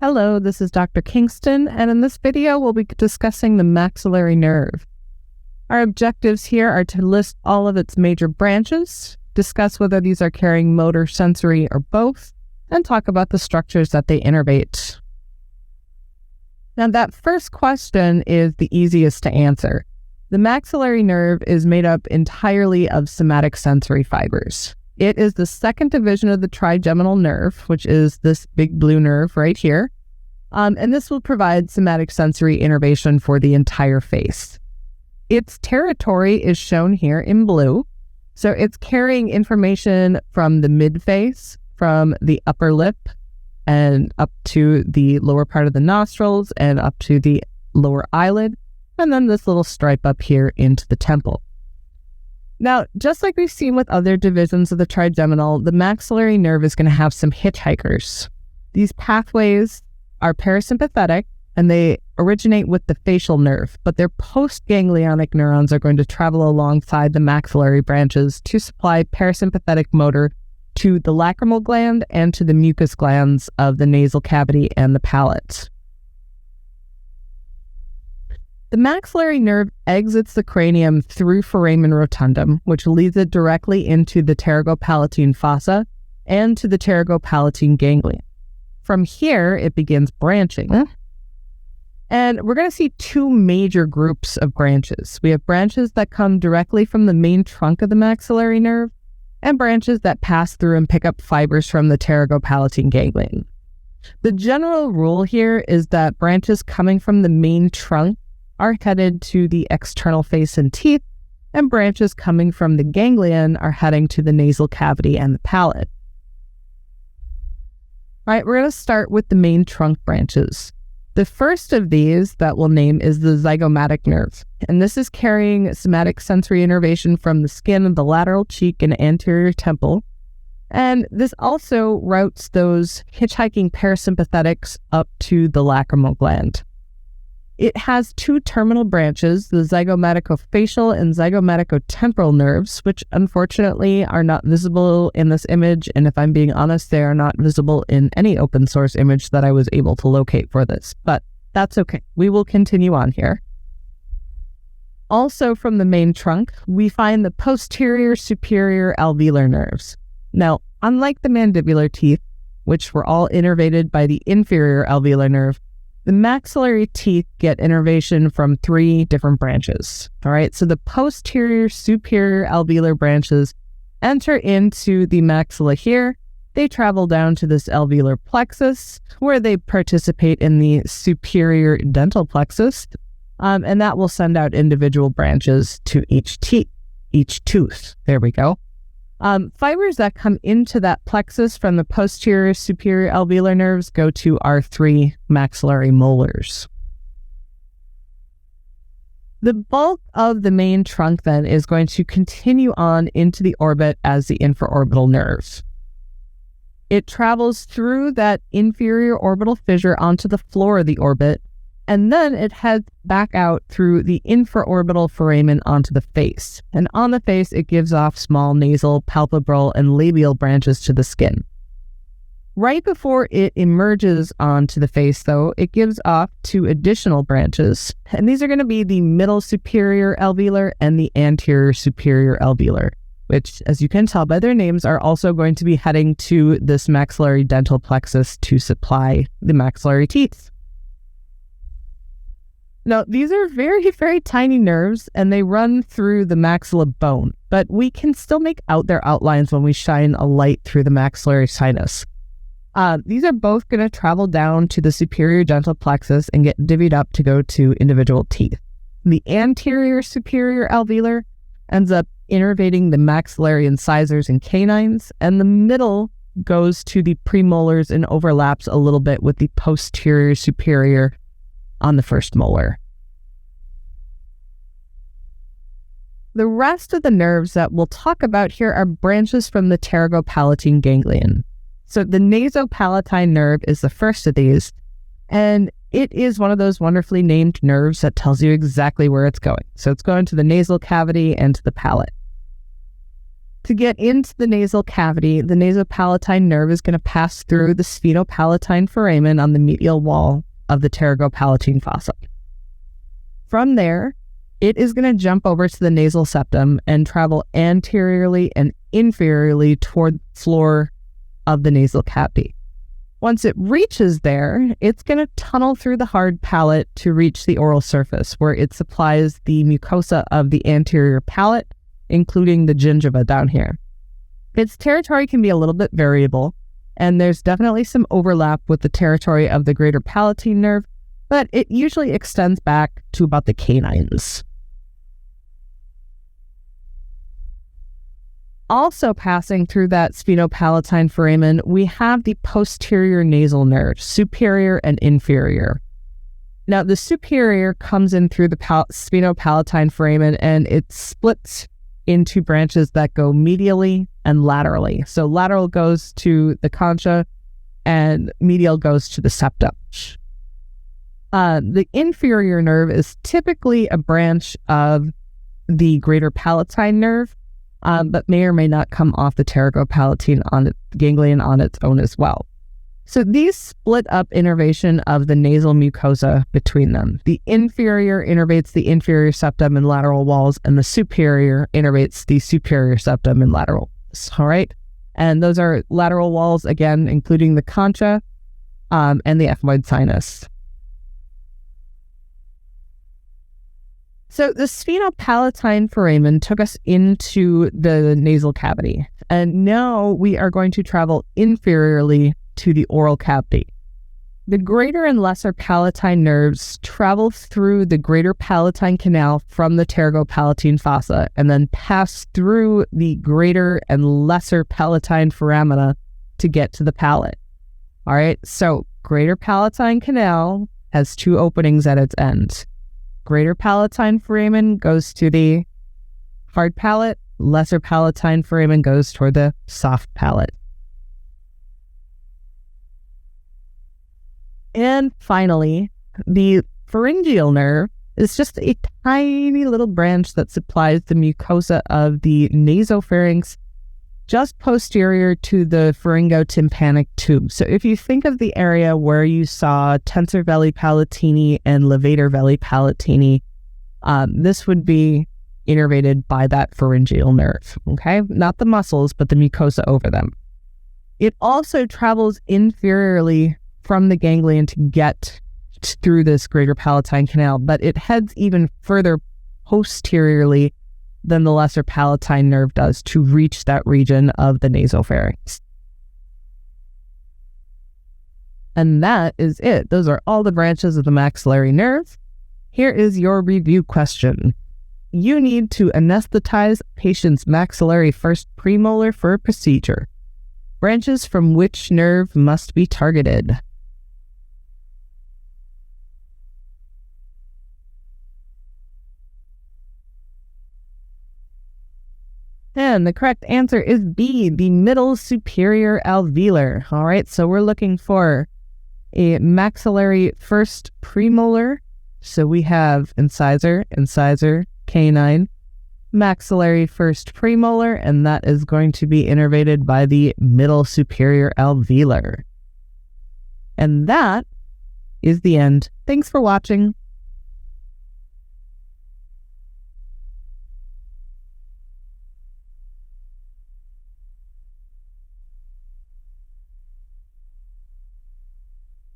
Hello, this is Dr. Kingston, and in this video, we'll be discussing the maxillary nerve. Our objectives here are to list all of its major branches, discuss whether these are carrying motor, sensory, or both, and talk about the structures that they innervate. Now, that first question is the easiest to answer. The maxillary nerve is made up entirely of somatic sensory fibers. It is the second division of the trigeminal nerve, which is this big blue nerve right here. And this will provide somatic sensory innervation for the entire face. Its territory is shown here in blue. So it's carrying information from the midface, from the upper lip, and up to the lower part of the nostrils, and up to the lower eyelid, and then this little stripe up here into the temple. Now, just like we've seen with other divisions of the trigeminal, the maxillary nerve is going to have some hitchhikers. These pathways are parasympathetic, and they originate with the facial nerve, but their postganglionic neurons are going to travel alongside the maxillary branches to supply parasympathetic motor to the lacrimal gland and to the mucus glands of the nasal cavity and the palate. The maxillary nerve exits the cranium through foramen rotundum, which leads it directly into the pterygopalatine fossa and to the pterygopalatine ganglion. From here, it begins branching. And we're going to see two major groups of branches. We have branches that come directly from the main trunk of the maxillary nerve, and branches that pass through and pick up fibers from the pterygopalatine ganglion. The general rule here is that branches coming from the main trunk are headed to the external face and teeth, and branches coming from the ganglion are heading to the nasal cavity and the palate. All right, we're going to start with the main trunk branches. The first of these that we'll name is the zygomatic nerve, and this is carrying somatic sensory innervation from the skin of the lateral cheek and anterior temple, and this also routes those hitchhiking parasympathetics up to the lacrimal gland. It has two terminal branches, the zygomaticofacial and zygomaticotemporal nerves, which unfortunately are not visible in this image, and if I'm being honest, they are not visible in any open source image that I was able to locate for this, but that's okay. We will continue on here. Also from the main trunk, we find the posterior superior alveolar nerves. Now, unlike the mandibular teeth, which were all innervated by the inferior alveolar nerve, the maxillary teeth get innervation from three different branches. All right, so the posterior superior alveolar branches enter into the maxilla here. They travel down to this alveolar plexus, where they participate in the superior dental plexus, and that will send out individual branches to each tooth. There we go. Fibers that come into that plexus from the posterior superior alveolar nerves go to our three maxillary molars. The bulk of the main trunk then is going to continue on into the orbit as the infraorbital nerve. It travels through that inferior orbital fissure onto the floor of the orbit, and then it heads back out through the infraorbital foramen onto the face. And on the face, it gives off small nasal, palpebral, and labial branches to the skin. Right before it emerges onto the face, though, it gives off two additional branches. And these are going to be the middle superior alveolar and the anterior superior alveolar, which, as you can tell by their names, are also going to be heading to this maxillary dental plexus to supply the maxillary teeth. Now, these are very, very tiny nerves, and they run through the maxilla bone, but we can still make out their outlines when we shine a light through the maxillary sinus. These are both going to travel down to the superior dental plexus and get divvied up to go to individual teeth. The anterior superior alveolar ends up innervating the maxillary incisors and canines, and the middle goes to the premolars and overlaps a little bit with the posterior superior on the first molar. The rest of the nerves that we'll talk about here are branches from the pterygopalatine ganglion. So the nasopalatine nerve is the first of these, and it is one of those wonderfully named nerves that tells you exactly where it's going. So it's going to the nasal cavity and to the palate. To get into the nasal cavity, the nasopalatine nerve is going to pass through the sphenopalatine foramen on the medial wall of the pterygopalatine fossa. From there, it is going to jump over to the nasal septum and travel anteriorly and inferiorly toward the floor of the nasal cavity. Once it reaches there, it's going to tunnel through the hard palate to reach the oral surface, where it supplies the mucosa of the anterior palate, including the gingiva down here. Its territory can be a little bit variable, and there's definitely some overlap with the territory of the greater palatine nerve, but it usually extends back to about the canines. Also passing through that sphenopalatine foramen, we have the posterior nasal nerve, superior and inferior. Now, the superior comes in through the sphenopalatine foramen, and it splits into branches that go medially and laterally. So lateral goes to the concha, and medial goes to the septum. The inferior nerve is typically a branch of the greater palatine nerve, but may or may not come off the pterygopalatine ganglion on its own as well. So these split up innervation of the nasal mucosa between them. The inferior innervates the inferior septum and lateral walls, and the superior innervates the superior septum and lateral walls. All right. And those are lateral walls, again, including the concha and the ethmoid sinus. So the sphenopalatine foramen took us into the nasal cavity, and now we are going to travel inferiorly to the oral cavity. The greater and lesser palatine nerves travel through the greater palatine canal from the pterygopalatine fossa and then pass through the greater and lesser palatine foramina to get to the palate. All right, so greater palatine canal has two openings at its ends. Greater palatine foramen goes to the hard palate, lesser palatine foramen goes toward the soft palate. And finally, the pharyngeal nerve is just a tiny little branch that supplies the mucosa of the nasopharynx just posterior to the pharyngotympanic tube. So if you think of the area where you saw tensor veli palatini and levator veli palatini, this would be innervated by that pharyngeal nerve, okay? Not the muscles, but the mucosa over them. It also travels inferiorly from the ganglion to get through this greater palatine canal, but it heads even further posteriorly than the lesser palatine nerve does to reach that region of the nasopharynx. And that is it. Those are all the branches of the maxillary nerve. Here is your review question. You need to anesthetize a patient's maxillary first premolar for a procedure. Branches from which nerve must be targeted? And the correct answer is B, the middle superior alveolar. All right, so we're looking for a maxillary first premolar. So we have incisor, canine, maxillary first premolar, and that is going to be innervated by the middle superior alveolar. And that is the end. Thanks for watching.